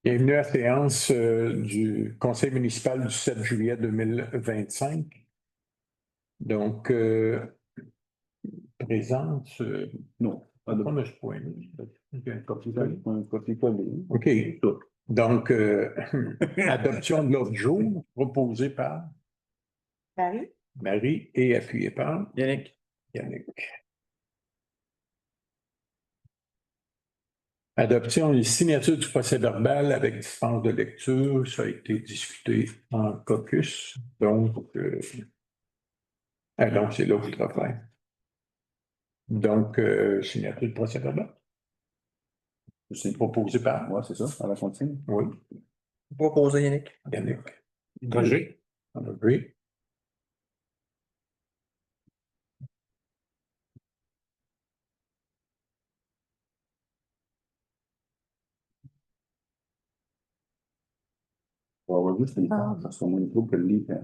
Bienvenue à la séance du Conseil municipal du 7 juillet 2025. Donc, présence. Non. On a ce point. Un copier-coller. OK. Donc, adoption de l'ordre du jour proposé par Marie et appuyé par Yannick. Adoption et signature du procès-verbal avec dispense de lecture. Ça a été discuté en caucus. Donc, c'est l'autre affaire. Donc, signature du procès-verbal. C'est proposé par. Oui, c'est ça, à la continue. Oui. Proposé, Yannick. Roger. Roger. On va juste les faire, parce qu'on a une troupe que le livre.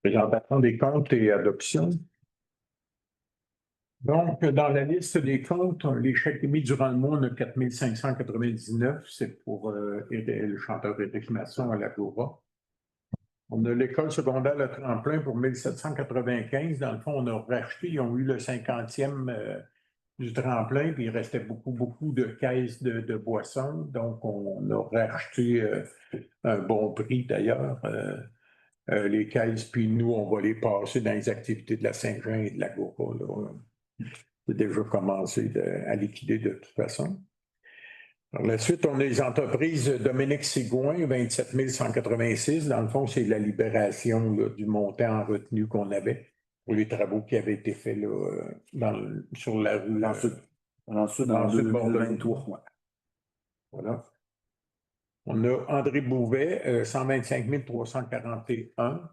Présentation des comptes et adoption. Donc, dans la liste des comptes, les chèques émis durant le mois, on a 4 599. C'est pour le chanteur Éric Masson à l'Agora. On a l'école secondaire Le Tremplin pour 1795. Dans le fond, on a racheté, ils ont eu le 50e du tremplin, puis il restait beaucoup de caisses de boissons. Donc, on a racheté un bon prix d'ailleurs. Les caisses, puis nous, on va les passer dans les activités de la Saint-Jean et de l'Agora. C'est déjà commencé à liquider de toute façon. Par la suite, on a les entreprises Dominique Sigouin, 27 186. Dans le fond, c'est la libération là, du montant en retenue qu'on avait pour les travaux qui avaient été faits là, sur la rue. Ensuite, dans 2023. Voilà. On a André Bouvet, 125 341.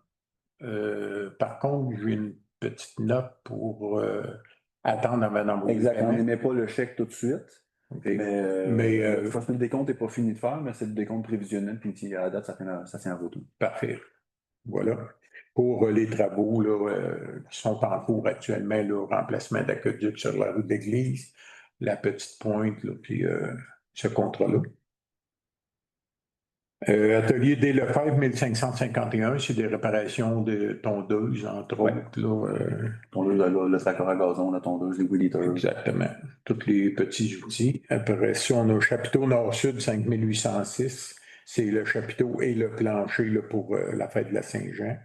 Par contre, j'ai une petite note pour attendre avant d'envoyer. Exactement, on n'émet pas le chèque tout de suite. Okay. Mais le décompte n'est pas fini de faire, mais c'est le décompte prévisionnel, puis à la date, ça tient à votre tour. Parfait. Voilà. Pour les travaux là, qui sont en cours actuellement, le remplacement d'aqueduc sur la rue de l'Église, la petite pointe, là, puis ce contrat-là. Atelier des Lefebvre, 1551, c'est des réparations de tondeuses, entre autres. Là, tondeuse, le tracteur à gazon, la tondeuse, les weed eaters. Exactement. Tous les petits outils. Après ça, on a le chapiteau nord-sud, 5806. C'est le chapiteau et le plancher là, pour la fête de la Saint-Jean.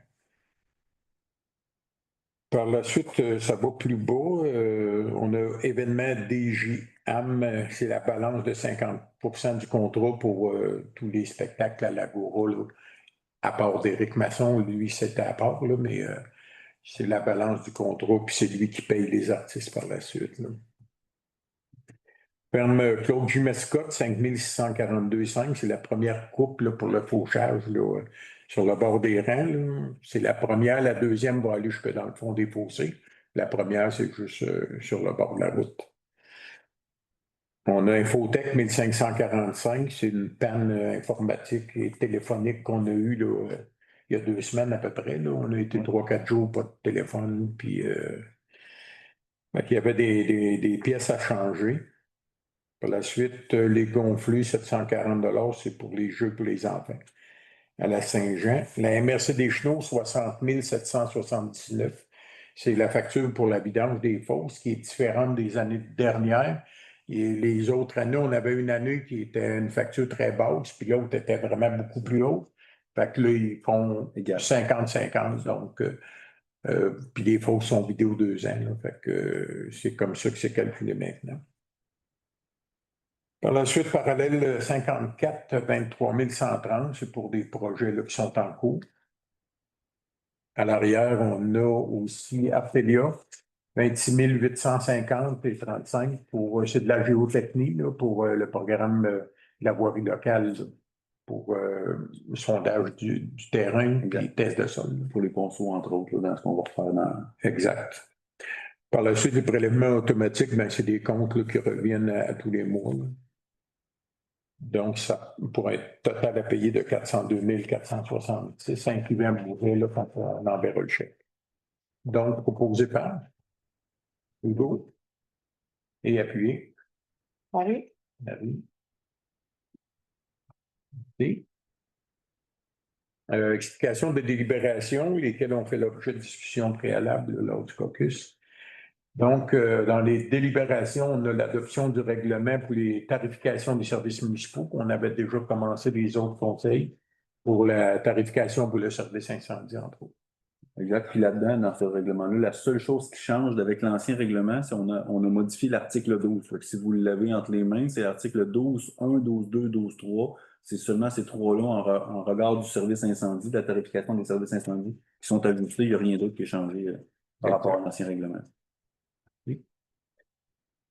Par la suite, ça va plus bas. On a événement DJAM, c'est la balance de 50% du contrat pour tous les spectacles à l'Agora. À part d'Éric Masson, lui, c'était à part, là, mais c'est la balance du contrat, puis c'est lui qui paye les artistes par la suite. Là. Ferme Claude J. Mescott, 5642,5. C'est la première coupe là, pour le fauchage là, sur le bord des rangs. Là. C'est la première. La deuxième va aller jusque dans le fond des fossés. La première, c'est juste sur le bord de la route. On a Infotech 1545. C'est une panne informatique et téléphonique qu'on a eue là, il y a 2 semaines à peu près. Là. On a été 3-4 jours, pas de téléphone. Puis, il y avait des pièces à changer. Par la suite, les gonflés, 740 $, c'est pour les jeux pour les enfants. À la Saint-Jean. La MRC des Chenaux, 60 779. C'est la facture pour la vidange des fosses qui est différente des années dernières. Et les autres années, on avait une année qui était une facture très basse, puis l'autre était vraiment beaucoup plus haute. Fait que là, ils font 50-50. Donc, puis les fosses sont vidées aux 2 ans. Là. Fait que c'est comme ça que c'est calculé maintenant. Par la suite, parallèle 54, 23 130, c'est pour des projets là, qui sont en cours. À l'arrière, on a aussi Aphelia, 26 850 et 35 pour, c'est de la géotechnie là, pour le programme de la voirie locale pour le sondage du terrain et les tests de sol. Pour les consos, entre autres, là, dans ce qu'on va refaire dans. Exact. Par la suite, les prélèvements automatiques, ben, c'est des comptes là, qui reviennent à tous les mois. Là. Donc, ça pourrait être total à payer de 402 466, incluant Bourret, là, quand on enverra le chèque. Donc, proposé par Hugo et appuyé. Marie? Marie. Et, explication de délibération, lesquelles ont fait l'objet de discussion préalable lors du caucus. Donc, dans les délibérations, on a l'adoption du règlement pour les tarifications des services municipaux. On avait déjà commencé les autres conseils pour la tarification pour le service incendie, entre autres. Exact. Puis là-dedans, dans ce règlement-là, la seule chose qui change avec l'ancien règlement, c'est qu'on a modifié l'article 12. Fait que si vous l'avez entre les mains, c'est l'article 12.1, 12.2, 12.3. C'est seulement ces 3-là en regard du service incendie, de la tarification des services incendies, qui sont ajoutés. Il n'y a rien d'autre qui est changé par rapport à l'ancien règlement.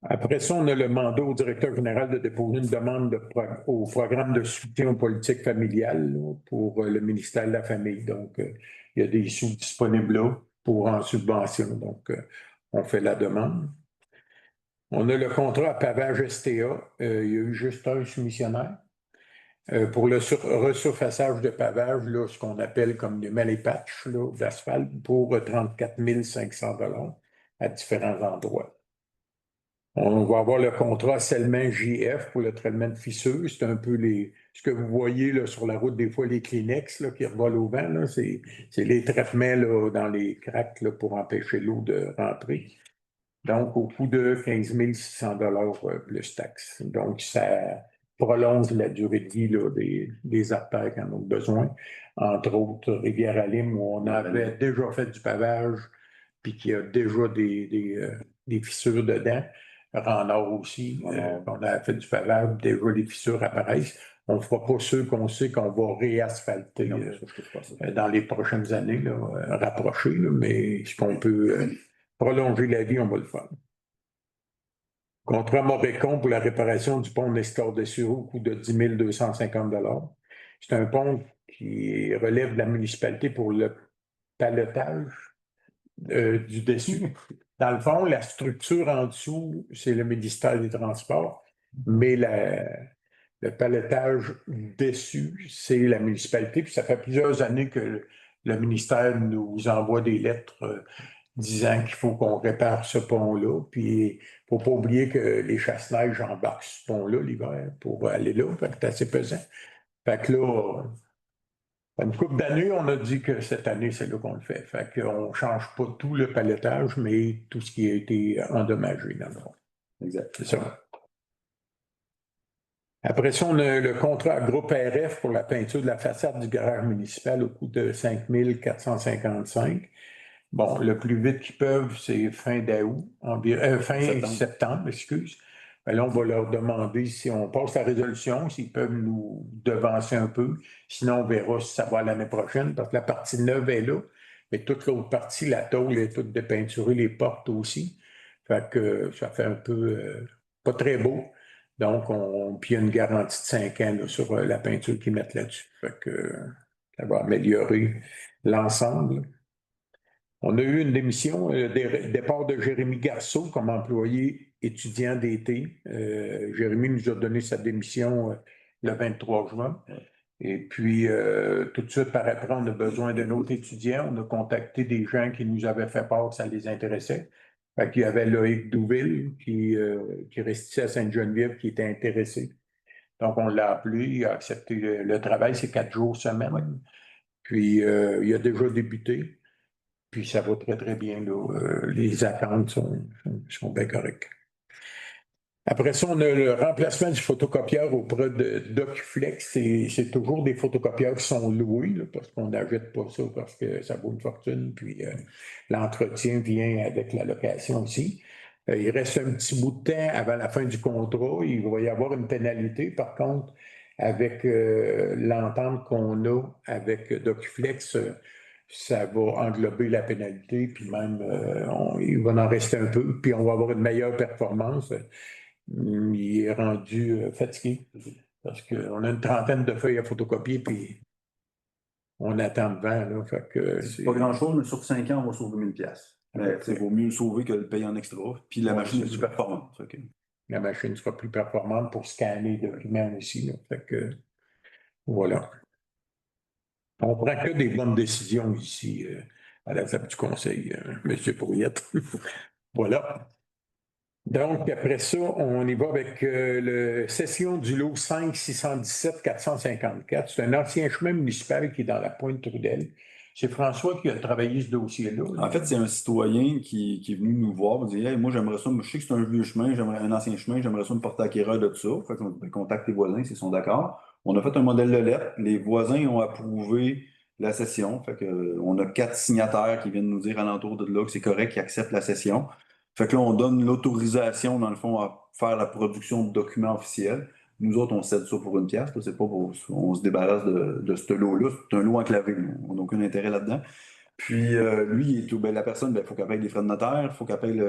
Après ça, on a le mandat au directeur général de déposer une demande au programme de soutien aux politiques familiales là, pour le ministère de la Famille. Donc, il y a des sous disponibles là pour en subvention. Donc, on fait la demande. On a le contrat à pavage STA. Il y a eu juste un soumissionnaire. Pour le resurfaçage de pavage, là, ce qu'on appelle comme des patchs d'asphalte, pour 34 500 $ à différents endroits. On va avoir le contrat Selman JF pour le traitement de fissures. C'est un peu ce que vous voyez là, sur la route, des fois, les Kleenex là, qui revolent au vent. C'est les traitements là, dans les craques là, pour empêcher l'eau de rentrer. Donc, au coût de 15 600 $ plus taxes. Donc, ça prolonge la durée de vie là, des artères qui en ont besoin. Entre autres, Rivière-Alim, où on avait déjà fait du pavage, puis qu'il y a déjà des fissures dedans. Rang-Nord aussi, on a fait du pavage, déjà les fissures apparaissent. On ne fera pas ceux qu'on sait qu'on va réasphalter dans les prochaines années, là, rapprocher, là, mais ce qu'on peut prolonger la vie, on va le faire. Contrat Mauvais-Con pour la réparation du pont Nestor de Sureau au coût de 10 250 $. C'est un pont qui relève de la municipalité pour le paletage du dessus. Dans le fond, la structure en dessous, c'est le ministère des Transports, mais le paletage dessus, c'est la municipalité. Puis ça fait plusieurs années que le ministère nous envoie des lettres disant qu'il faut qu'on répare ce pont-là. Puis il ne faut pas oublier que les chasse-neige embarquent ce pont-là l'hiver pour aller là. Fait que c'est assez pesant. Fait que là, une couple d'années, on a dit que cette année, c'est là qu'on le fait. Fait qu'on ne change pas tout le paletage, mais tout ce qui a été endommagé dans le fond. Exact. C'est ça. Après ça, on a le contrat à groupe RF pour la peinture de la façade du garage municipal au coût de 5 455. Bon, le plus vite qu'ils peuvent, c'est fin d'août, fin septembre, excuse. Ben là, on va leur demander si on passe la résolution, s'ils peuvent nous devancer un peu. Sinon, on verra si ça va l'année prochaine, parce que la partie neuve est là. Mais toute l'autre partie, la tôle est toute dépeinturée, les portes aussi. Fait que ça fait un peu pas très beau. Donc, puis il y a une garantie de 5 ans là, sur la peinture qu'ils mettent là-dessus. Fait que ça va améliorer l'ensemble. On a eu une démission, départ de Jérémy Garceau comme employé étudiant d'été. Jérémy nous a donné sa démission le 23 juin. Et puis, tout de suite par après, on a besoin d'un autre étudiant. On a contacté des gens qui nous avaient fait part que ça les intéressait. Fait qu'il y avait Loïc Douville qui restait à Sainte-Geneviève, qui était intéressé. Donc, on l'a appelé, il a accepté le travail, c'est 4 jours semaine. Puis, il a déjà débuté. Puis ça va très, très bien. Là. Les attentes sont bien correctes. Après ça, on a le remplacement du photocopieur auprès de DocFlex. C'est toujours des photocopieurs qui sont loués, là, parce qu'on n'achète pas ça parce que ça vaut une fortune. Puis l'entretien vient avec la location aussi. Il reste un petit bout de temps avant la fin du contrat. Il va y avoir une pénalité. Par contre, avec l'entente qu'on a avec DocFlex, ça va englober la pénalité, puis même il va en rester un peu, puis on va avoir une meilleure performance. Il est rendu fatigué parce qu'on a une trentaine de feuilles à photocopier, puis on attend devant. Là, fait que c'est pas grand-chose, mais sur 5 ans, on va sauver 1000 pièces. Il vaut mieux le sauver que le payer en extra. Puis la machine est plus performante. Okay. La machine sera plus performante pour scanner les documents aussi. Là, fait que voilà. On ne prend que des bonnes décisions ici à la table du conseil, M. Brouillette. Voilà. Donc, après ça, on y va avec la session du lot 5 617 454. C'est un ancien chemin municipal qui est dans la Pointe-Trudel. C'est François qui a travaillé ce dossier-là. En fait, c'est un citoyen qui est venu nous voir et dit hey, moi, j'aimerais ça, je sais que c'est un vieux chemin, j'aimerais un ancien chemin, j'aimerais ça me porter acquéreur de tout ça. Fait qu'on contacte les voisins s'ils sont d'accord. On a fait un modèle de lettre. Les voisins ont approuvé la cession. Fait que, on a 4 signataires qui viennent nous dire alentour de là que c'est correct, qu'ils acceptent la cession. Fait que là, on donne l'autorisation, dans le fond, à faire la production de documents officiels. Nous autres, on cède ça pour 1 pièce. C'est pas pour, on se débarrasse de ce lot-là. C'est un lot enclavé. On n'a aucun intérêt là-dedans. Puis lui, la personne, il faut qu'elle paye les frais de notaire, il faut qu'elle paye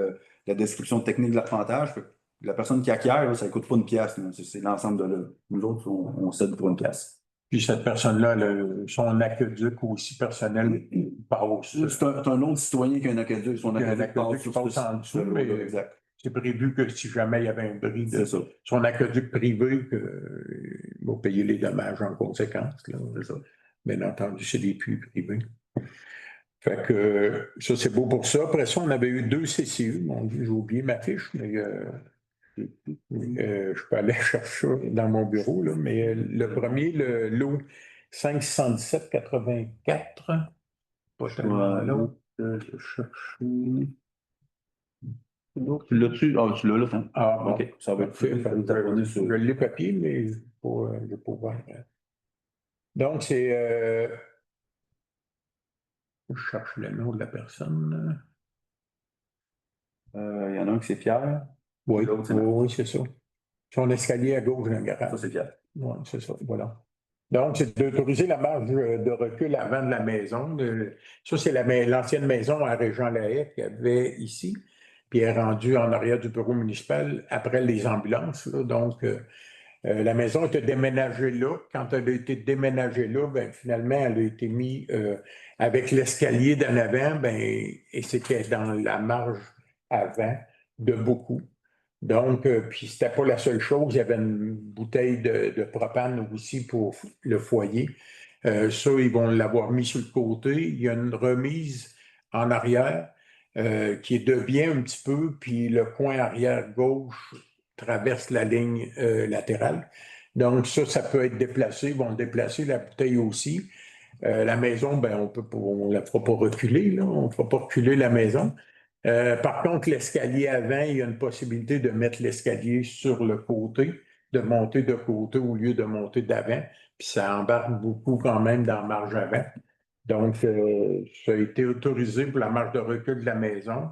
la description technique de l'arpentage. La personne qui acquiert, là, ça ne coûte pas 1 pièce. C'est l'ensemble de là. Nous autres, on cède pour 1 pièce. Puis cette personne-là, son aqueduc aussi personnel passe. C'est un autre citoyen qui a un aqueduc. Son aqueduc passe en dessous, mais c'est prévu que si jamais il y avait un bris de son aqueduc privé, il va payer les dommages en conséquence. C'est ça. Bien entendu, c'est des puits privés. Fait que ça, c'est beau pour ça. Après ça, on avait eu 2 CCU. Mon Dieu, j'ai oublié ma fiche, mais je peux aller chercher ça dans mon bureau, là, mais le premier, le lot 517-84. Pas tellement long. Je cherche. Tu l'as-tu? Ah, tu l'as là, hein? Ah, bon. OK, ça va être fait. Je l'ai copié, mais je ne l'ai pas ouvert. Donc, c'est. Je cherche le nom de la personne. Il y en a un qui c'est Pierre. Oui, oui, c'est ça. Son escalier à gauche d'un garage. Ça, c'est Pierre. Oui, c'est ça. Voilà. Donc, c'est d'autoriser la marge de recul avant de la maison. Ça, c'est l'ancienne maison à Régent-Lahaye qu'il y avait ici, puis elle est rendue en arrière du bureau municipal après les ambulances. Là. Donc, la maison était déménagée là. Quand elle a été déménagée là, ben, finalement, elle a été mise avec l'escalier d'en avant, ben, et c'était dans la marge avant de beaucoup. Donc, puis c'était pas la seule chose, il y avait une bouteille de propane aussi pour le foyer. Ça, ils vont l'avoir mis sur le côté. Il y a une remise en arrière qui est de bien un petit peu, puis le coin arrière gauche traverse la ligne latérale. Donc, ça peut être déplacé. Ils vont déplacer la bouteille aussi. La maison, ben, on ne la fera pas reculer, là. On ne fera pas reculer la maison. Par contre, l'escalier avant, il y a une possibilité de mettre l'escalier sur le côté, de monter de côté au lieu de monter d'avant. Puis ça embarque beaucoup quand même dans la marge avant. Donc, ça a été autorisé pour la marge de recul de la maison.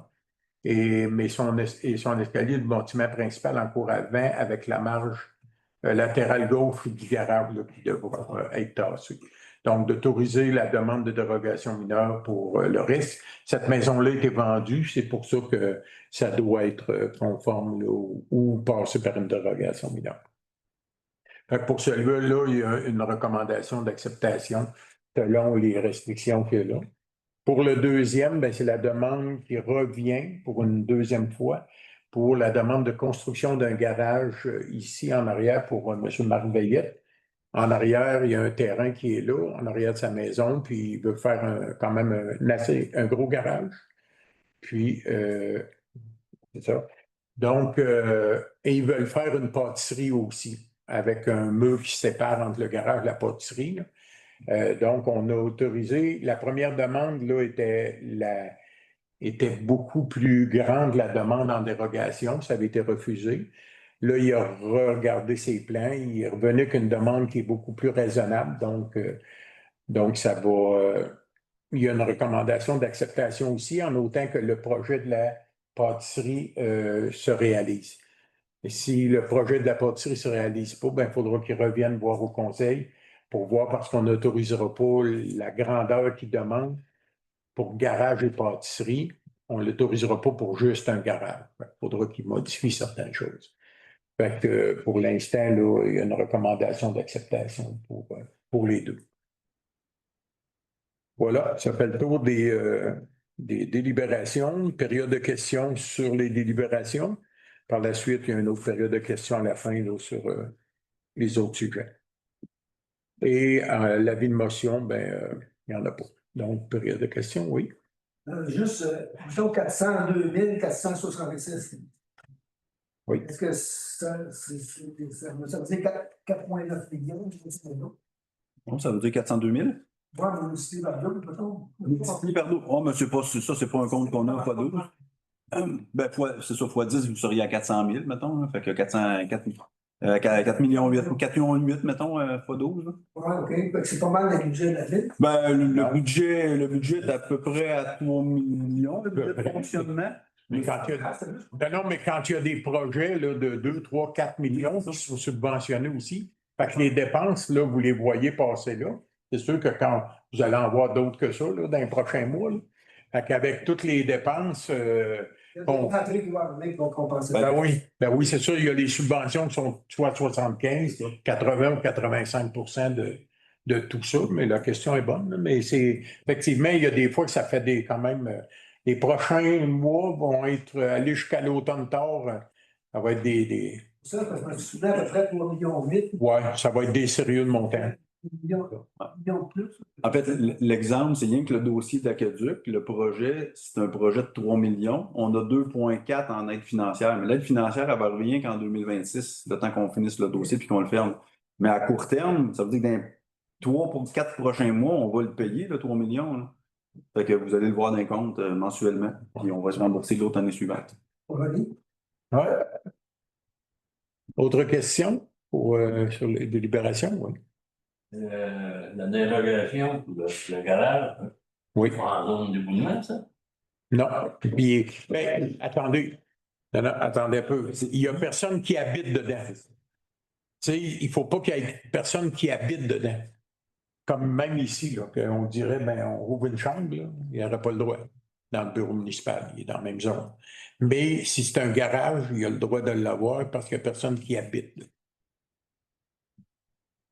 Mais son escalier du bâtiment principal en cours avant avec la marge latérale gauche du garage là, qui devra être tassé. Donc, d'autoriser la demande de dérogation mineure pour le risque. Cette maison-là a été vendue, c'est pour ça que ça doit être conforme là, ou passer par une dérogation mineure. Fait que pour celui-là, il y a une recommandation d'acceptation selon les restrictions qu'il y a là. Pour le deuxième, ben, c'est la demande qui revient pour une deuxième fois pour la demande de construction d'un garage ici en arrière pour M. Marc Veillette. En arrière, il y a un terrain qui est là, en arrière de sa maison, puis il veut faire quand même un gros garage. Puis, c'est ça. Donc, et ils veulent faire une pâtisserie aussi, avec un mur qui sépare entre le garage et la pâtisserie. Donc, on a autorisé. La première demande là, était beaucoup plus grande, la demande en dérogation. Ça avait été refusé. Là, il a regardé ses plans. Il est revenu avec une demande qui est beaucoup plus raisonnable. Donc ça va. Il y a une recommandation d'acceptation aussi, en autant que le projet de la pâtisserie se réalise. Et si le projet de la pâtisserie ne se réalise pas, ben, il faudra qu'il revienne voir au conseil pour voir, parce qu'on n'autorisera pas la grandeur qu'il demande pour garage et pâtisserie. On ne l'autorisera pas pour juste un garage. Il faudra qu'il modifie certaines choses. Fait que pour l'instant, là, il y a une recommandation d'acceptation pour les deux. Voilà, ça fait le tour des délibérations, période de questions sur les délibérations. Par la suite, il y a une autre période de questions à la fin là, sur les autres sujets. Et l'avis de motion, ben, il n'y en a pas. Donc, période de questions, oui. Juste, plutôt 402 466. Oui. Est-ce que ça veut dire 4,9 millions? Non, ça veut dire 402 000? Oui, mais multiplié par 2, mettons. Multiplié par 2. Oh, mais c'est pas ça, c'est pas un compte qu'on a, fois 12. Ben, c'est ça, fois 10, vous seriez à 400 000, mettons. Là. Fait que 4 millions 8, 4 millions 8, mettons, fois 12. Oui, OK. Fait que c'est pas mal le budget de la ville. Ben, le budget est à peu près à 3 millions, le budget de fonctionnement. Mais quand il y a, non, mais quand il y a des projets là, de 2, 3, 4 millions qui sont subventionnés aussi, fait que les dépenses, là, vous les voyez passer là. C'est sûr que quand vous allez en voir d'autres que ça là, dans les prochains mois, là, fait qu'avec toutes les dépenses, ben oui, c'est sûr, il y a les subventions qui sont soit 75, 80 ou 85% de tout ça, mais la question est bonne. Mais c'est effectivement, il y a des fois que ça fait quand même. Les prochains mois vont être aller jusqu'à l'automne tard. Ça va être des. Ça, parce que je me souviens à peu près 3,8 millions. Oui, ça va être des sérieux de montant. Millions de plus. En fait, l'exemple, c'est rien que le dossier d'Aqueduc. Le projet, c'est un projet de 3 millions. On a 2,4 en aide financière. Mais l'aide financière, elle va revenir qu'en 2026, le temps qu'on finisse le dossier puis qu'on le ferme. Mais à court terme, ça veut dire que dans les 3 pour 4 prochains mois, on va le payer, le 3 millions. Là. Fait que vous allez le voir dans les comptes mensuellement, puis on va se rembourser l'autre année suivante. Ouais. Autre question sur les délibérations? Oui. La dérogation pour le garage, oui. En zone d'éboulement, ça? Non. Puis, ben, attendez. Non, attendez un peu. Il n'y a personne qui habite dedans. Tu sais, il ne faut pas qu'il y ait personne qui habite dedans. Comme même ici, là, on dirait, ben, on ouvre une chambre, là, il n'y aurait pas le droit dans le bureau municipal, il est dans la même zone. Mais si c'est un garage, il a le droit de l'avoir parce qu'il n'y a personne qui habite.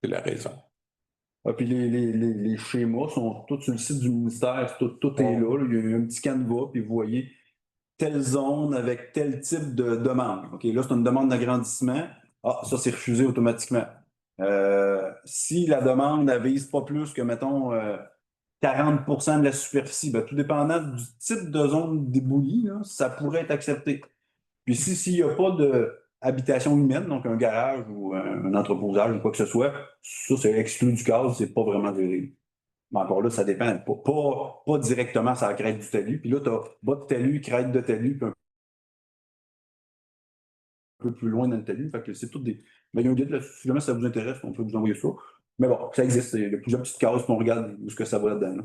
C'est la raison. Ah, puis les schémas sont tous sur le site du ministère, tout est là, il y a un petit canevas, puis vous voyez telle zone avec tel type de demande. OK, là, c'est une demande d'agrandissement. Ah, ça, c'est refusé automatiquement. Si la demande ne vise pas plus que, mettons, 40% de la superficie, ben, tout dépendant du type de zone déboulie, là, ça pourrait être accepté. Puis s'il n'y a pas d'habitation humaine, donc un garage ou un entreposage ou quoi que ce soit, ça, c'est exclu du cadre, c'est pas vraiment géré. Mais encore là, ça dépend. Pas directement sur la crête du talus. Puis là, tu as bas de talus, crête de talus, puis un peu plus loin dans le talus. Fait que c'est tout des. Mais il y a un guide là, si jamais ça vous intéresse, on peut vous envoyer ça. Mais bon, ça existe. Il y a plusieurs petites cases, puis on regarde où ce que ça va là-dedans. Là.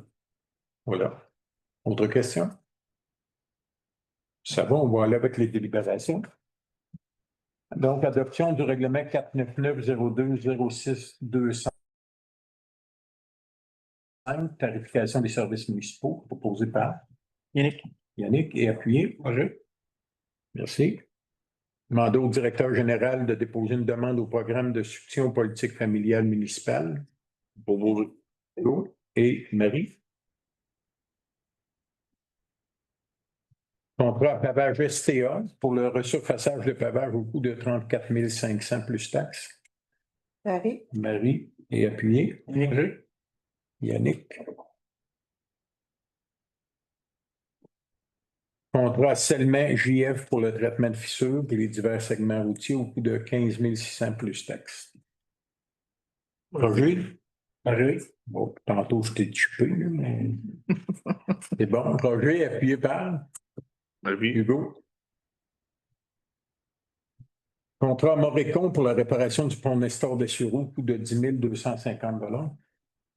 Voilà. Autre question? Ça va, on va aller avec les délibérations. Donc, adoption du règlement 499-02-06-200. tarification des services municipaux, proposé par Yannick. Yannick et appuyé. Roger. Merci. Demander au directeur général de déposer une demande au programme de soutien aux politiques familiales municipales. Proposé. Hugo et Marie. Contrat à pavage STA pour le resurfaçage de pavage au coût de 34 500 plus taxes. Marie, Marie et appuyé. Yannick. Yannick. Contrat Selmet JF pour le traitement de fissures et les divers segments routiers au coût de 15 600 plus taxes. Roger? Roger. Bon, tantôt, je t'ai chupé, là, mais c'est bon. Roger, appuyé par Hugo. Contrat Morécon pour la réparation du pont Nestor de Sureau, coût de 10 250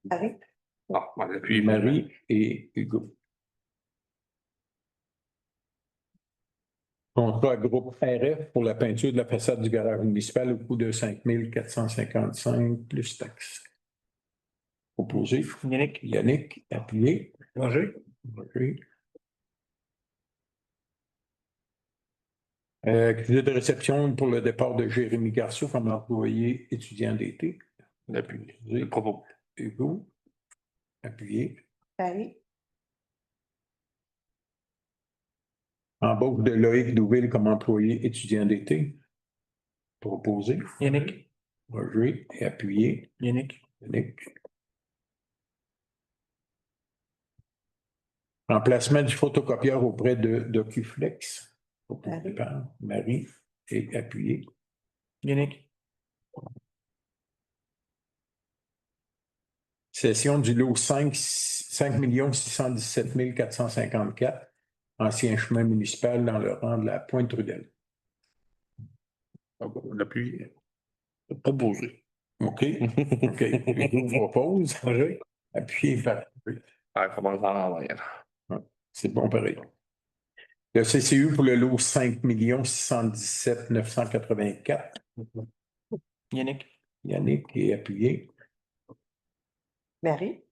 Marie, Puis Marie et Hugo. Contrat groupe RF pour la peinture de la façade du garage municipal au coût de 5 455 plus taxes. Proposé. Yannick. Yannick, appuyé. Roger. Roger. Accusé de réception pour le départ de Jérémy Garceau comme employé étudiant d'été. Appuyé. Le propos. Hugo. Appuyé. Marie, Embauche de Loïc Douville comme employé étudiant d'été. Proposé. Yannick. Roger et appuyé. Yannick. Yannick. Remplacement du photocopieur auprès de DocuFlex. Proposé par Marie et appuyé. Yannick. Cession du lot 5 617 454, ancien chemin municipal dans le rang de la Pointe-Trudel. On appuie. Proposé. OK. OK. Je vous propose. Roger. Appuyé par. Commence à l'envers. C'est bon, pareil. Le CCU pour le lot 5 617 984. Yannick. Yannick est appuyé. Marie,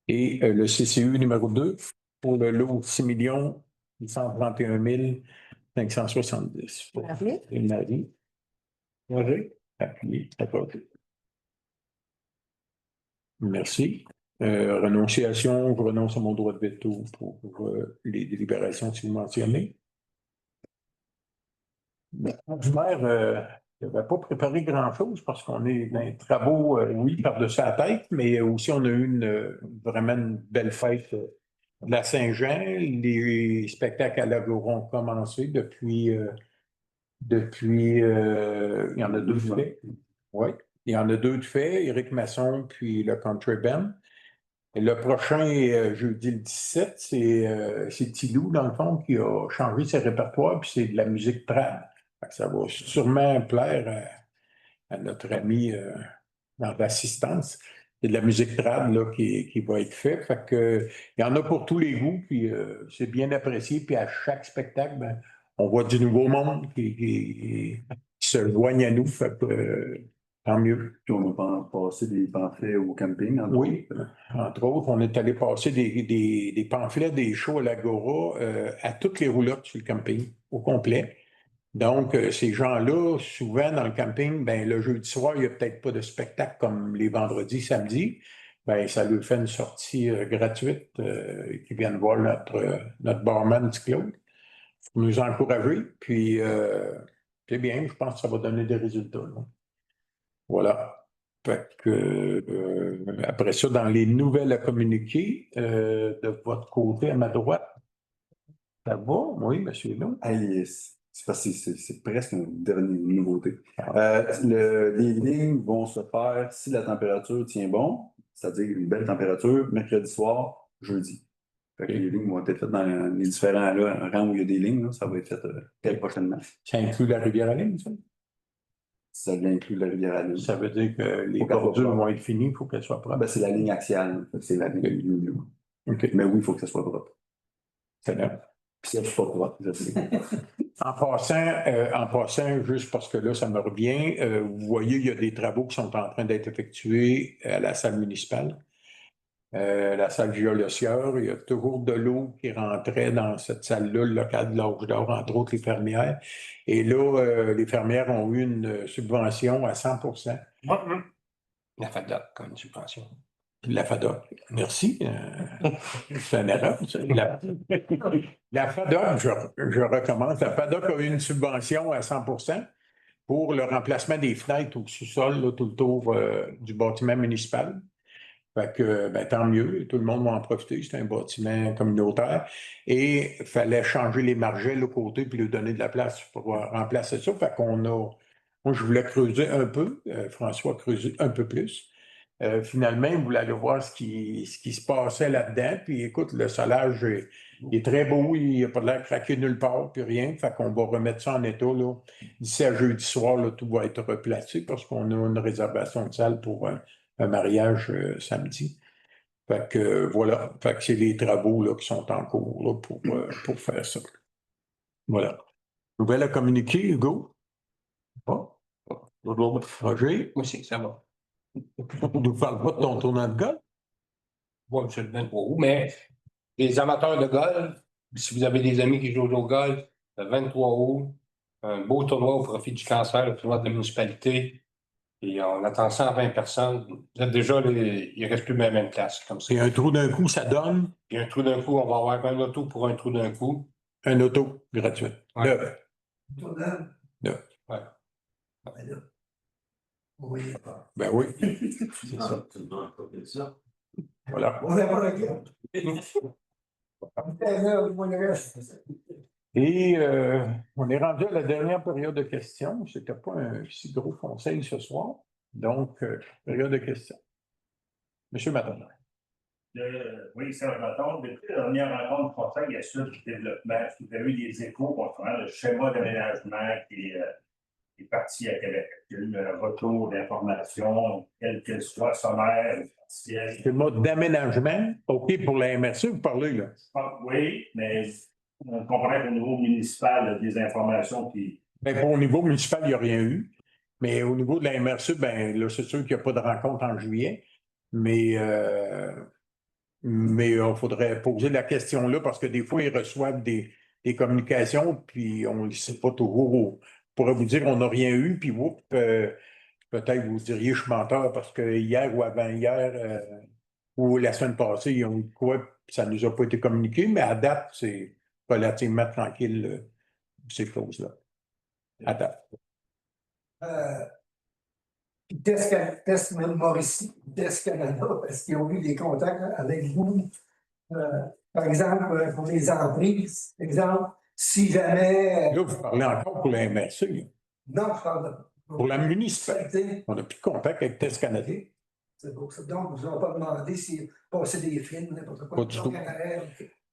Et le CCU numéro 2 pour le lot 6 831 570. Marie, Et Marie, Roger. appuyé, accordé. Merci. Renonciation, je renonce à mon droit de veto pour les délibérations si vous mentionnez. Du maire, il n'avait pas préparé grand-chose parce qu'on est dans les travaux, oui, par-dessus la tête, mais aussi on a eu vraiment une belle fête de la Saint-Jean. Les spectacles à l'Agora ont commencé depuis il y en a deux de faits. Oui, il y en a deux de faits, Éric Masson puis le Country Band. Et le prochain, jeudi le 17, c'est Tilou, dans le fond, qui a changé ses répertoires, puis c'est de la musique trad. Fait que ça va sûrement plaire à notre ami dans l'assistance. C'est de la musique trad là, qui va être faite. Fait que, il y en a pour tous les goûts, puis c'est bien apprécié. Puis à chaque spectacle, ben, on voit du nouveau monde qui se joignent à nous. Fait que, tant mieux. Puis on a passé des pamphlets au camping. Oui, entre autres, on est allé passer des pamphlets, des shows à l'Agora à toutes les roulottes sur le camping, au complet. Donc, ces gens-là, souvent dans le camping, ben, le jeudi soir, il n'y a peut-être pas de spectacle comme les vendredis, samedis. Ben, ça lui fait une sortie gratuite qui viennent voir notre barman, Claude, pour nous encourager. Puis, c'est bien, je pense que ça va donner des résultats. Là. Voilà. Fait que, après ça, dans les nouvelles à communiquer, de votre côté, à ma droite, ça va? Oui, monsieur Long. Hey, c'est parce que c'est presque une dernière nouveauté. Les lignes vont se faire si la température tient bon, c'est-à-dire une belle température, mercredi soir, jeudi. Fait que les lignes vont être faites dans les différents rangs où il y a des lignes, là, ça va être fait très prochainement. Ça inclut la Rivière-à-Ligne, ça? Ça inclut la Rivière-à-Ligne. Ça veut dire que les Faut qu'elle bordures soit vont être finies, il faut qu'elles soient propres. Ben, c'est la ligne axiale, c'est la ligne. OK. Mais oui, il faut que ça soit propre. C'est bien. C'est pas quoi, je sais. En passant, juste parce que là, ça me revient, vous voyez, il y a des travaux qui sont en train d'être effectués à la salle municipale. La salle Violet Sieur, il y a toujours de l'eau qui rentrait dans cette salle-là, le local de l'Âge d'Or, entre autres les fermières. Et là, les fermières ont eu une subvention à 100%. La FADOC comme subvention. La FADOC, merci. C'est une erreur. Ça. La FADOC, je recommence, la FADOC a eu une subvention à 100% pour le remplacement des fenêtres au sous-sol, là, tout le tour du bâtiment municipal. Fait que, ben, tant mieux, tout le monde va en profiter, c'est un bâtiment communautaire. Et il fallait changer les margelles au côté puis lui donner de la place pour remplacer ça. Fait qu'on a, moi, je voulais creuser un peu, François a creusé un peu plus. Finalement, il voulait aller voir ce qui se passait là-dedans. Puis écoute, le solage est très beau, il n'a pas l'air craqué nulle part, puis rien. Fait qu'on va remettre ça en état. Là. D'ici à jeudi soir, là, tout va être replacé parce qu'on a une réservation de salle pour un mariage samedi. Fait que voilà. Fait que c'est les travaux là, qui sont en cours là, pour faire ça. Voilà. Nouvelle à communiquer, Hugo? Pas? Roger? Moi aussi, ça va. On ne parle pas de ton tournoi de golf? Moi, je le 23 août, mais les amateurs de golf, si vous avez des amis qui jouent au golf, le 23 août, un beau tournoi au profit du cancer, le tournoi de la municipalité. Et on attend 120 personnes. Vous êtes déjà, il ne reste plus la même place comme ça. Et un trou d'un coup, ça donne Et un trou d'un coup, on va avoir un auto pour un trou d'un coup. un auto gratuit. Ouais. Neuf. Tournant. Neuf. Ouais. Ben là. Oui. Ben oui, c'est ça. Voilà. On n'a pas le cas. Et on est rendu à la dernière période de questions. Ce n'était pas un si gros conseil ce soir. Donc, période de questions. Monsieur Maton. Oui, Serge Maton. Depuis la dernière rencontre du Conseil à Sud du développement, est-ce que vous avez eu des échos concernant le schéma d'aménagement qui est parti à Québec? Il y a eu un retour d'informations, quelle qu'elle soit, sommaire, partielle. Le mot d'aménagement, OK, pour la MRC, vous parlez là? Oui, mais on comprend qu'au niveau municipal, il y a des informations qui. Bien, au niveau municipal, il n'y a rien eu. Mais au niveau de la MRC, ben là, c'est sûr qu'il n'y a pas de rencontre en juillet. Mais il faudrait poser la question là parce que des fois, ils reçoivent des communications, puis on ne sait pas toujours. On pourrait vous dire qu'on n'a rien eu, puis vous, peut-être vous diriez je suis menteur parce que hier ou avant-hier ou la semaine passée, ils ont eu quoi, puis ça ne nous a pas été communiqué, mais à date, c'est relativement tranquille, ces choses-là. À date. Test même Mauricie, Test Canada, parce qu'ils ont eu des contacts avec vous. Par exemple, pour les emprises, exemple, si jamais. Là, vous parlez encore pour la MRC. Là. Non, je parle de. Pour la municipalité, on n'a plus de contact avec Test Canada. C'est beau. Donc, vous n'avez pas demandé si passer des films, n'importe quoi. Pas du tout.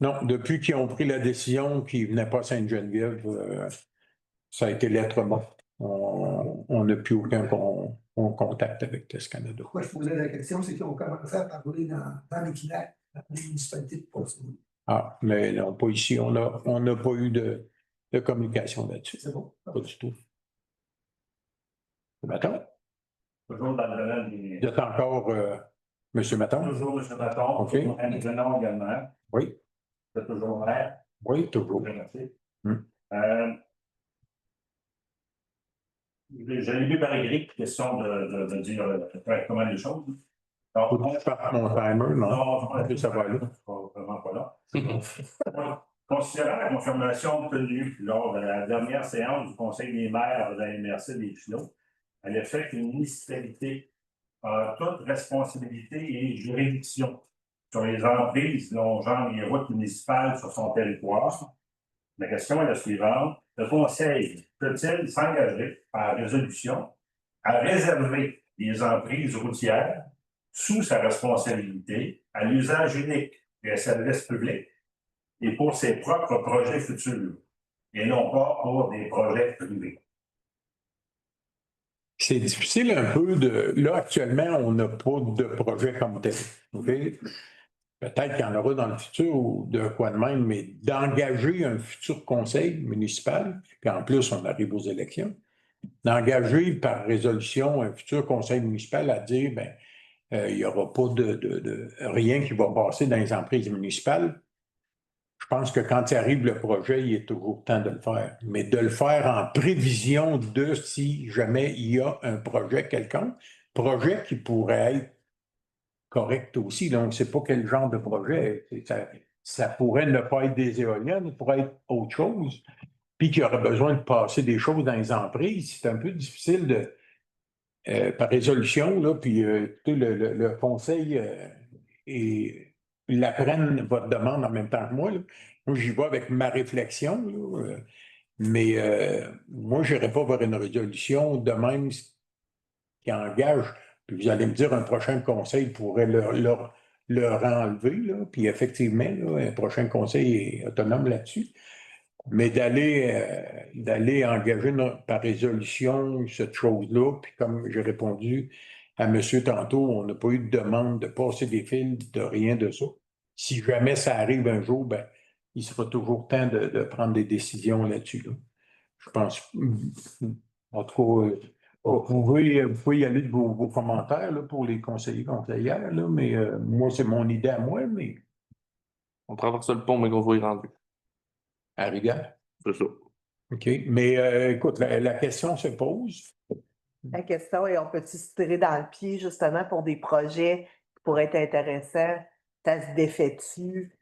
Non, depuis qu'ils ont pris la décision qu'ils ne venaient pas à Sainte-Geneviève, ça a été lettre morte. On n'a plus aucun contact avec Test Canada. Pourquoi je posais la question, c'est qu'ils ont commencé à parler dans l'équinaire, dans les municipalités de Port-Saint-Louis. Ah, mais non, pas ici. On n'a pas eu de communication là-dessus. C'est bon. Pas du tout. Maton? Toujours dans le domaine des. Vous êtes encore M. Maton? Toujours M. Maton. OK. Anne Grenon également. Oui. Vous êtes toujours maire. Oui, toujours. Merci. Hum. J'avais lu par écrit, question de dire correctement les choses. Donc, Faut que je parte mon timer, non? Ça va aller. Vraiment pas là. Considérant la confirmation obtenue lors de la dernière séance du Conseil des maires de la MRC des Chenaux, à l'effet qu'une municipalité a toute responsabilité et juridiction sur les emprises longeant les routes municipales sur son territoire. La question est la suivante. Le Conseil peut-il s'engager par résolution à réserver les emprises routières sous sa responsabilité à l'usage unique des services publics et pour ses propres projets futurs, et non pas pour des projets privés? C'est difficile un peu de. Là, actuellement, on n'a pas de projet comme tel. OK? peut-être qu'il y en aura dans le futur ou de quoi de même, mais d'engager un futur conseil municipal, puis en plus, on arrive aux élections, d'engager par résolution un futur conseil municipal à dire, ben, il n'y aura pas de rien qui va passer dans les emprises municipales. Je pense que quand il arrive le projet, il est toujours temps de le faire. Mais de le faire en prévision de si jamais il y a un projet quelconque, projet qui pourrait être correct aussi. Donc, on ne sait pas quel genre de projet. Ça pourrait ne pas être des éoliennes, ça pourrait être autre chose. Puis qu'il y aurait besoin de passer des choses dans les emprises. C'est un peu difficile par résolution, là, puis le conseil il apprenne votre demande en même temps que moi. Là. Moi, j'y vais avec ma réflexion, là, mais moi, je n'irai pas vers une résolution de même qui engage. Puis vous allez me dire, un prochain conseil pourrait leur enlever, là, puis effectivement, là, un prochain conseil est autonome là-dessus. Mais d'aller engager par résolution cette chose-là, puis comme j'ai répondu à monsieur tantôt, on n'a pas eu de demande de passer des fils, de rien de ça. Si jamais ça arrive un jour, ben, il sera toujours temps de prendre des décisions là-dessus. Là. Je pense. En tout cas, vous pouvez y aller de vos commentaires là, pour les conseillers conseillères, là, mais moi, c'est mon idée à moi, mais On traverse le pont, mais qu'on va y rendre. à rigueur. C'est ça. OK. Mais écoute, la question se pose. La question est, on peut-tu se tirer dans le pied justement pour des projets qui pourraient être intéressants? Ça se défait-tu?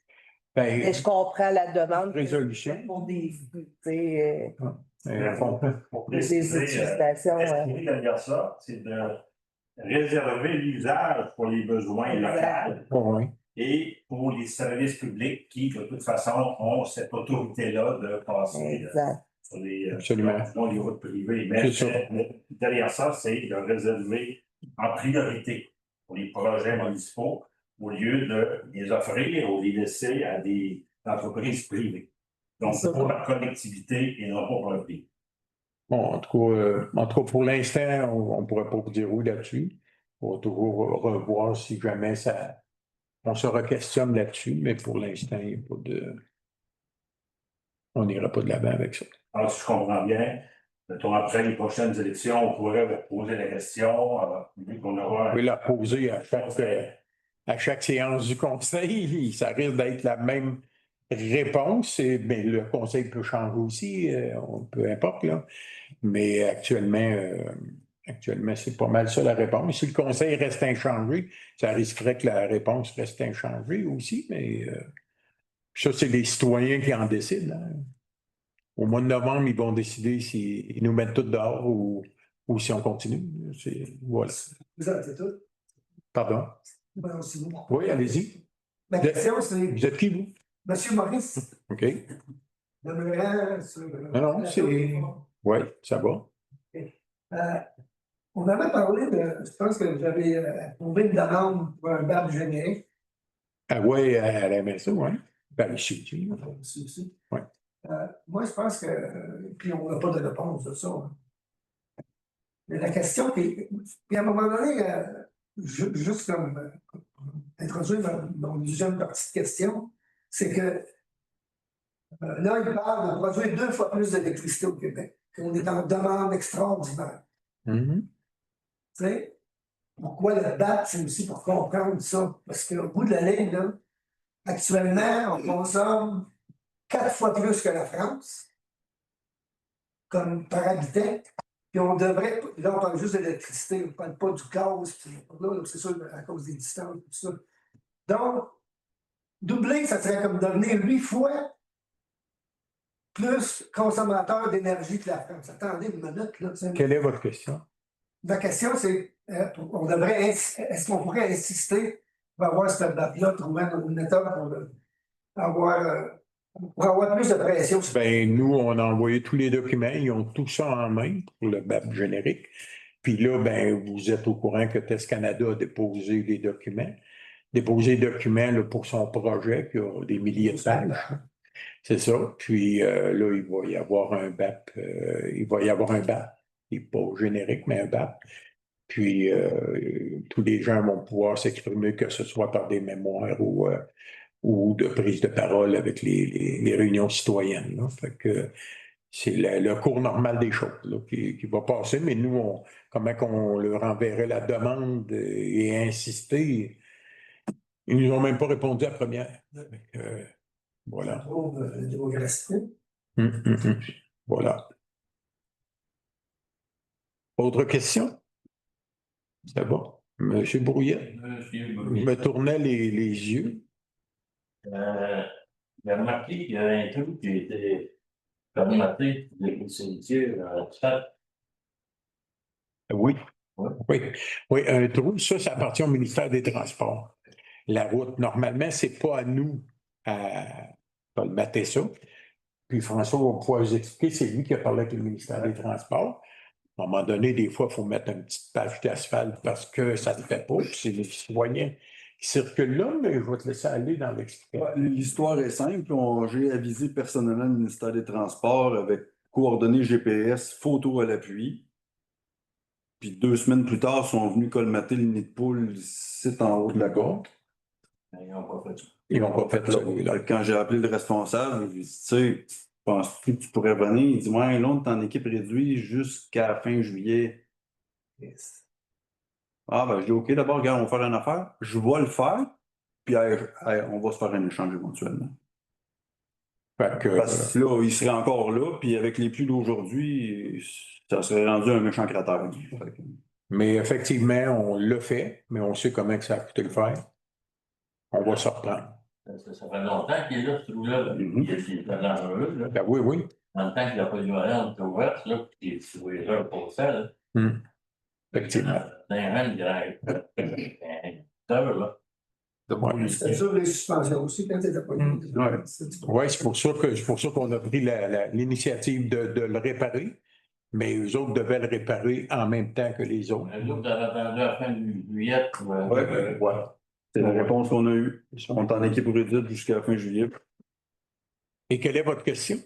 Ben, Mais je comprends la demande. Résolution. Pour des, tu sais, Pour des préciser, utilisations. l'esprit derrière ça, c'est de réserver l'usage pour les besoins Exact. locaux oui. et pour les services publics qui, de toute façon, ont cette autorité-là de passer Exact. sur les, Absolument. dans les routes privées. Mais derrière ça, c'est de réserver en priorité pour les projets municipaux au lieu de les offrir ou les laisser à des entreprises privées. Donc, pour la collectivité et non pas pour le privé. Bon, en tout cas, pour l'instant, on ne pourrait pas vous dire où là-dessus. On va toujours revoir si jamais on se re-questionne là-dessus, mais pour l'instant, il n'y a pas de. On n'ira pas de l'avant avec ça. Alors, si je comprends bien, mettons, après les prochaines élections, on pourrait vous poser la question, vu qu'on aura. Vous pouvez la poser à chaque séance du conseil. Ça risque d'être la même réponse, mais le conseil peut changer aussi, peu importe, là. Mais actuellement, c'est pas mal ça la réponse. Si le conseil reste inchangé, ça risquerait que la réponse reste inchangée aussi, mais ça, c'est les citoyens qui en décident. Hein. Au mois de novembre, ils vont décider s'ils nous mettent tous dehors ou si on continue. Voilà. Vous avez tout? Pardon? Ben, aussi. Oui, allez-y. Ma question, c'est Vous êtes qui, vous? Monsieur Maurice, OK. demeurant sur. Non, c'est. Oui, ça va. On avait parlé de. Je pense que vous avez trouvé une demande pour un BAP générique. Ah oui, elle aimait ça, oui. Ben, ici, Aussi. Ouais. Moi, je pense que. Puis on n'a pas de réponse de ça. Hein. Mais la question, puis à un moment donné, juste comme introduire mon deuxième partie de question, c'est que là, il parle de produire 2 fois plus d'électricité au Québec, qu'on est en demande extraordinaire. Mm-hmm. Tu sais, pourquoi le BAP, c'est aussi pour comprendre ça. Parce qu'au bout de la ligne, là, actuellement, on consomme 4 fois plus que la France, comme par habitant. Puis on devrait, là, on parle juste de l'électricité, on ne parle pas du gaz, puis là, c'est sûr, à cause des distances, tout ça. Donc, doubler, ça serait comme devenir 8 fois plus consommateur d'énergie que la France. Attendez une minute, là. Quelle est votre question? Ma question, c'est est-ce qu'on pourrait insister pour avoir cette date-là, trouver une méthode pour avoir plus de pression? Ben, nous, on a envoyé tous les documents, ils ont tout ça en main pour le BAP générique. Puis là, ben, vous êtes au courant que Test Canada a déposé les documents. Déposé les documents là, pour son projet, qui a des milliers de pages. C'est ça. Puis là, il va y avoir un BAP. Il va y avoir un BAP. Il n'est pas générique, mais un BAP. Puis, tous les gens vont pouvoir s'exprimer, que ce soit par des mémoires ou de prise de parole avec les réunions citoyennes, là. Fait que c'est le cours normal des choses là, qui va passer, mais nous, comment qu'on leur enverrait la demande et insister, ils nous ont même pas répondu à la première. Fait que, voilà. Voilà. Autre question? C'est bon. Monsieur Brouillet, Monsieur je Brouillet, me tournais les yeux. j'ai remarqué qu'il y avait un truc qui était formaté des cimetières chat. Oui. Ouais. Oui, un trou, ça appartient au ministère des Transports. La route, normalement, c'est pas à nous à colmater ça. Puis François va pouvoir vous expliquer, c'est lui qui a parlé avec le ministère des Transports. À un moment donné, des fois, il faut mettre une petite page d'asphalte parce que ça ne fait pas. Puis c'est les citoyens qui circulent là, mais je vais te laisser aller dans l'explication. L'histoire est simple. J'ai avisé personnellement le ministère des Transports avec coordonnées GPS, photos à l'appui. Puis 2 semaines plus tard, ils sont venus colmater le nid de poule ici en haut de la côte. Ils n'ont pas fait ça. Ils n'ont pas fait ça. Quand j'ai appelé le responsable, je lui ai dit, tu sais, penses-tu que tu pourrais venir? Il dit, ouais, là, on est en équipe réduite jusqu'à fin juillet. Ah, ben, je dis, OK, d'abord, regarde, on va faire une affaire. Je vais le faire, puis on va se faire un échange éventuellement. Fait que, Parce que là, il serait encore là, puis avec les pluies d'aujourd'hui, ça serait rendu un méchant cratère. mais effectivement, on l'a fait, mais on sait comment que ça a coûté le faire. On va se reprendre. Ça fait longtemps qu'il est là, ce trou-là. Il est dangereux. Là. Ben oui, oui. En même temps qu'il n'y a pas de violence ouverte, là, puis qu'il faut les heures pour ça. Là. Effectivement. C'est un heure, là. Ouais. C'est sûr, les suspensions aussi, quand t'étais pas là. Oui, c'est pour ça qu'on a pris l'initiative de le réparer, mais eux autres devaient le réparer en même temps que les autres. Les autres avaient attendu à la fin du juillet. Voilà. C'est la réponse qu'on a eue. On est en équipe réduite jusqu'à la fin juillet. Et quelle est votre question?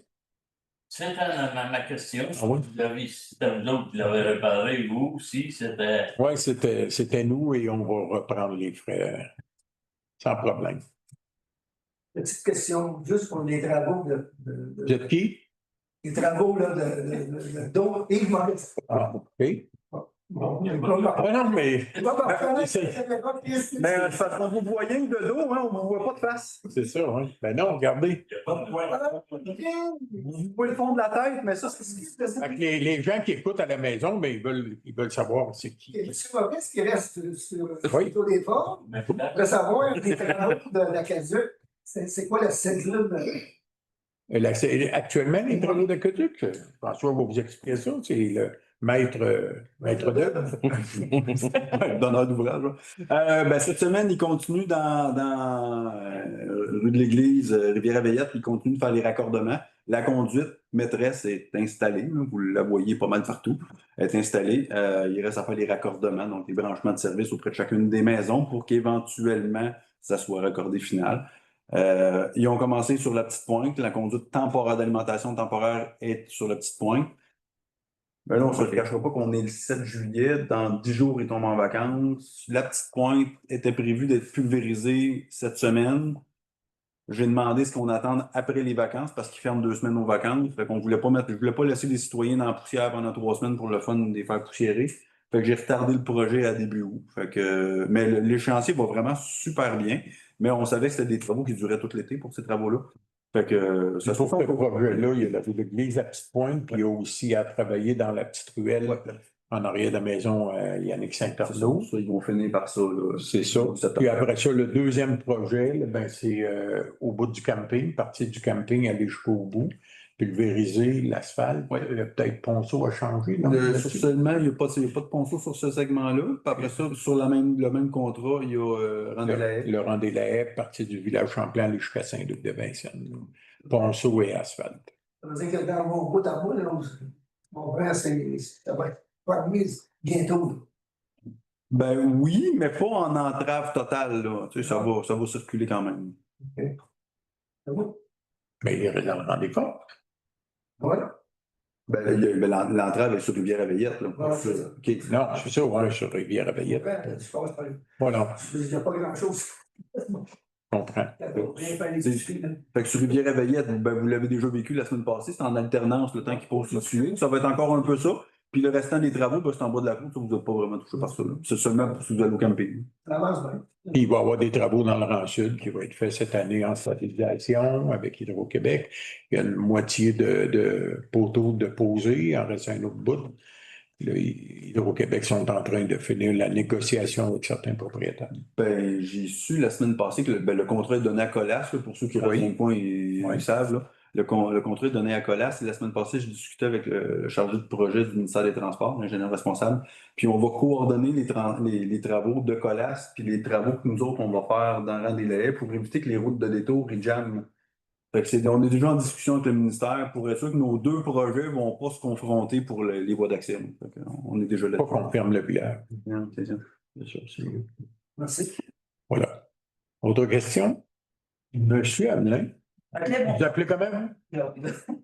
C'était ma question. Ah oui? C'était vous autres qui l'avez réparé, vous aussi, c'était. Oui, c'était nous et on va reprendre les frais sans problème. Petite question, juste pour les travaux Vous êtes qui? les travaux là, de Yves Maurice. Ah, OK. Bon, Ah non, mais Mais quand vous voyez de dos, hein, on ne voit pas de face. c'est ça, oui. Ben non, regardez. Vous voyez le fond de la tête, mais ça, c'est Fait que les gens qui écoutent à la maison, ben, ils veulent savoir c'est qui. C'est Maurice qui reste Oui. sur les forts. De savoir les travaux de la casuque, c'est quoi la cellule? Actuellement, les travaux d'aqueduc, François va vous expliquer ça, c'est le maître d'œuvre. donneur d'ouvrage. Ben, cette semaine, il continue dans rue de l'Église, Rivière-Veillette, il continue de faire les raccordements. La conduite maîtresse est installée, là, vous la voyez pas mal partout, elle est installée. Il reste à faire les raccordements, donc les branchements de service auprès de chacune des maisons pour qu'éventuellement, ça soit raccordé final. Ils ont commencé sur la petite pointe. La conduite temporaire d'alimentation temporaire est sur la petite pointe. Mais là, on ne se le cachera pas qu'on est le 7 juillet. Dans 10 jours, ils tombent en vacances. La petite pointe était prévue d'être pulvérisée cette semaine. J'ai demandé ce qu'on attende après les vacances parce qu'ils ferment 2 semaines aux vacances. Fait qu'on voulait pas je voulais pas laisser les citoyens dans la poussière pendant 3 semaines pour le fun de les faire poussiérer. Fait que j'ai retardé le projet à début août. Fait que, mais l'échéancier va vraiment super bien. Mais on savait que c'était des travaux qui duraient tout l'été pour ces travaux-là. Fait que ça se Pour fait ce projet-là, il y a l'église à Petite Pointe, puis il y a aussi à travailler dans la petite ruelle en arrière de la maison Yannick Saint-Arnaud. Ils vont finir par ça. C'est ça. Puis après ça, le deuxième projet, là, ben, c'est au bout du camping, partir du camping, aller jusqu'au bout, pulvériser l'asphalte. Peut-être Ponceau a changé. Seulement, il n'y a pas de ponceau sur ce segment-là. Puis après ça, sur le même contrat, il y a Randé-la-Haye. Le Randé-la-Haye, partir du village Champlain, aller jusqu'à Saint-Luc-de-Vincennes. Ponceau et asphalte. Ça veut dire que dans mon bout à moi, mon frère, ça va être permis bientôt. Ben oui, mais pas en entrave totale. Là. Tu sais, ça va circuler quand même. OK. C'est bon? Mais il est dans le rendez-vous. Voilà. L'entrave est sur Rivière-Veillette. Là. Ouais, c'est ça. OK. Non, c'est ça, ouais, sur Rivière-Veillette. Ouais, tu passes par- Voilà, Il n'y a pas grand-chose. je comprends. Rien faire l'électricité, là. Fait que sur Rivière-Veillette, vous l'avez déjà vécu la semaine passée, c'est en alternance le temps qu'il pose dessus. Ça va être encore un peu ça. Puis le restant des travaux, c'est en bas de la route, ça, vous n'êtes pas vraiment touché par ça. là. C'est seulement si vous allez au camping. Ça avance bien. Puis il va y avoir des travaux dans le rang sud qui vont être faits cette année en stabilisation avec Hydro-Québec. Il y a une moitié de poteaux de poser, il en reste un autre bout. Là, Hydro-Québec sont en train de finir la négociation avec certains propriétaires. Ben, j'ai su la semaine passée que le contrat est donné à Colas, là, pour ceux qui Oui. reviennent pas, ils Oui. savent. Là. Le contrat est donné à Colas. Et la semaine passée, j'ai discuté avec le chargé de projet du ministère des Transports, l'ingénieur responsable. Puis on va coordonner les travaux de Colas, puis les travaux que nous autres, on va faire dans le rang des délais pour éviter que les routes de détour ils jamment. Fait que on est déjà en discussion avec le ministère pour être sûr que nos deux projets ne vont pas se confronter pour les voies d'accès. On est déjà là. Pas qu'on ferme le village. Non, c'est ça. C'est ça, c'est- Merci. Voilà. Autre question? Monsieur Hamelin. Fait que là, Vous appelez comment? Vous?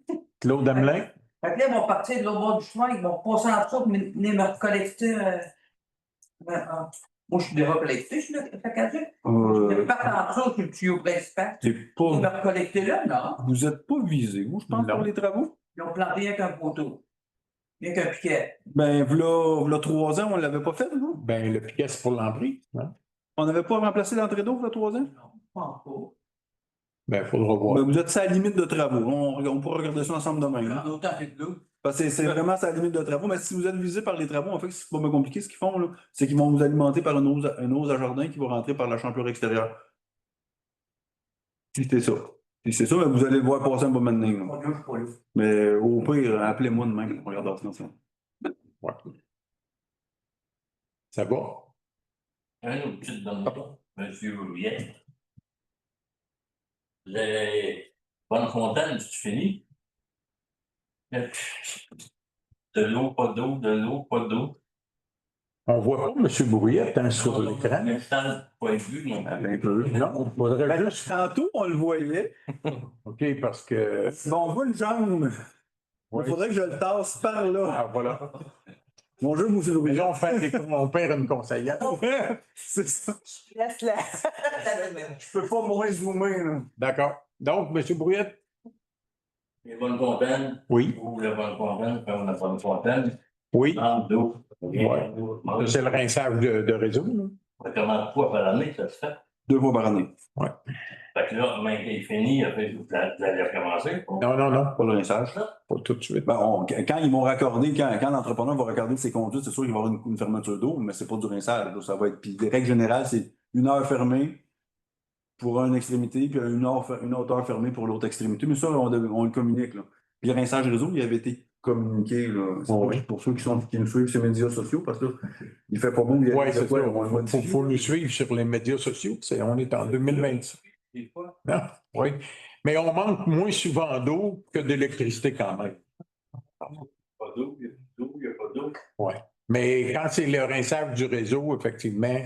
bon, Claude Hamelin? fait que là, ils vont partir de l'autre bord du chemin, ils vont passer en dessous, venir me recollecter. Moi, je suis déjà collecté, je suis là, fait qu'à dire. Ils partent en dessous sur le tuyau principal. C'est Ils pas. me recollecter là, non. Vous n'êtes pas visé, vous, je pense, Non. pour les travaux? Ils ont planté rien qu'un poteau. Rien qu'un piquet. Ben, v'là 3 ans, on ne l'avait pas fait, vous? Ben, le piquet, c'est pour l'emprise. Hein? On n'avait pas remplacé l'entrée d'eau, v'là 3 ans? Non, je pense pas. Ben, il faudra voir. Ben, vous êtes à la limite de travaux. On pourra regarder ça ensemble demain. là. En autant fait de l'eau. Parce que c'est vraiment à la limite de travaux. Mais si vous êtes visé par les travaux, en fait, c'est pas bien compliqué ce qu'ils font, là. C'est qu'ils vont vous alimenter par une hausse à jardin qui va rentrer par la champlure extérieure. Si c'est ça. Si c'est ça, ben, vous allez le voir passer un bon maintenant. là. Mon Dieu, je suis pas là. Mais au pire, appelez-moi demain quand on regardera ça ensemble. Ouais. Ça va? Un autre petite demande, monsieur Rouillet. Les bonnes fontaines, tu finis? De l'eau, pas d'eau, de l'eau, pas d'eau. On voit pas M. Brouillette hein, sur l'écran. L'instant, pas vu, non. Un peu. Non, il faudrait Ben, juste. tantôt, on le voyait. OK, parce que. Bon, on voit une jambe. Ouais. Il faudrait que je le tasse par là. Ah, voilà. Bonjour, monsieur Mais Louis. là, on perd une conseillère. C'est ça. Laisse-la. Je peux pas moins zoomer, là. D'accord. Donc, M. Brouillette? Les bonnes fontaines, Oui. ou la bonne fontaine, comme la bonne fontaine, Oui. en d'eau. Ouais. C'est le rinçage de réseau. Là. Comment de fois par année, ça se fait? 2 fois par année. Fait que là, quand il est fini, après, vous allez recommencer. Non. Pas le rinçage. Pas tout de suite. Ben, quand ils vont raccorder, quand l'entrepreneur va raccorder ses conduites, c'est sûr qu'il va y avoir une fermeture d'eau, mais c'est pas du rinçage. Là, ça va être. Puis, les règles générales, c'est 1 heure fermée pour une extrémité, puis une autre heure fermée pour l'autre extrémité. Mais ça, on le communique. Là. Puis le rinçage réseau, il avait été communiqué. Là. C'est Oui. pour ceux qui nous suivent sur les médias sociaux, parce que là, il fait pas beau. Il y a Oui, des c'est fois, ça. on le modifie. Il faut nous suivre sur les médias sociaux. On est en 2026. Des fois. Non? Oui. Mais on manque moins souvent d'eau que d'électricité quand même. Pas d'eau, il n'y a plus d'eau, il n'y a pas d'eau. Oui. Mais quand c'est le rinçage du réseau, effectivement,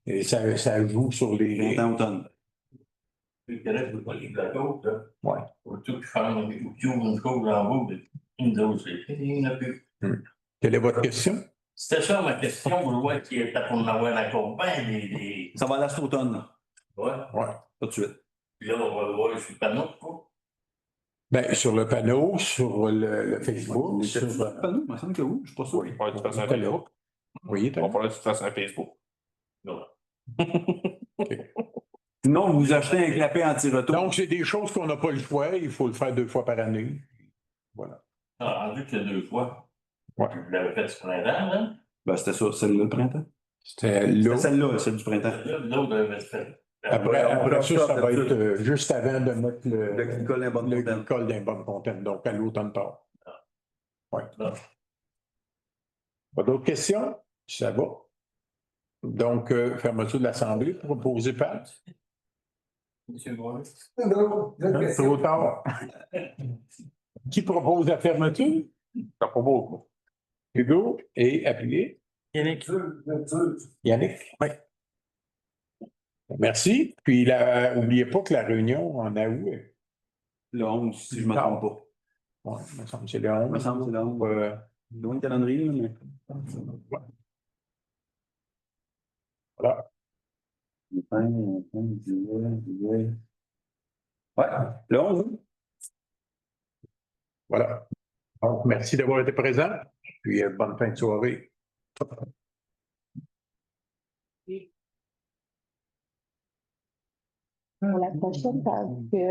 et ça joue sur les. Printemps-automne. Puis, il reste pas les plateaux, là. Ouais. Pour tout qui ferme, qui ouvre une cour en bas, mais une dose, c'est fini, il n'y en a plus. Quelle est votre question? C'était ça ma question, vous voyez, qui était pour en avoir la campagne, des. Ça va à l'automne, là. Ouais. Oui. Pas de suite. Puis là, on va le voir sur le panneau, quoi. Bien, sur le panneau, sur le Facebook, Il sur. était sur le panneau, il me semble que oui. Je suis pas sûr. Ouais, tu fasses un était là. Facebook. Oui, On va parler de toute façon un Facebook. Non. Sinon, vous achetez un clapet anti-retour. Donc, c'est des choses qu'on n'a pas le choix. Il faut le faire 2 fois par année. Voilà. Ah, rendu que 2 fois. Ouais. Vous l'avez fait ce printemps, là. Ben, c'était ça, celle-là, le printemps. C'était C'était là. celle-là, celle du printemps. Là, l'autre avait fait. Après ça, ça va d'habitude. être juste avant de mettre Le glycol d'un bon le fontaine. glycol d'un bon fontaine, donc à l'automne tard. Oui. Non. Pas d'autres questions? Ça va. Donc, fermeture de l'Assemblée proposée par. Monsieur Boris. Non, d'autres Hein, questions? trop tard. Qui propose la fermeture? Ça pas beaucoup. Hugo et appuyé. Yannick. Yannick? Oui. Merci. Puis, n'oubliez pas que la réunion en août. Le 11, si je ne me trompe pas. Ouais, il me semble que c'est le Il 11. me semble que c'est le 11. Loin le calendrier, là, mais. Voilà. Juillet. Ouais, le 11. Voilà. Donc, merci d'avoir été présent. Puis, bonne fin de soirée. Pour la prochaine, parce que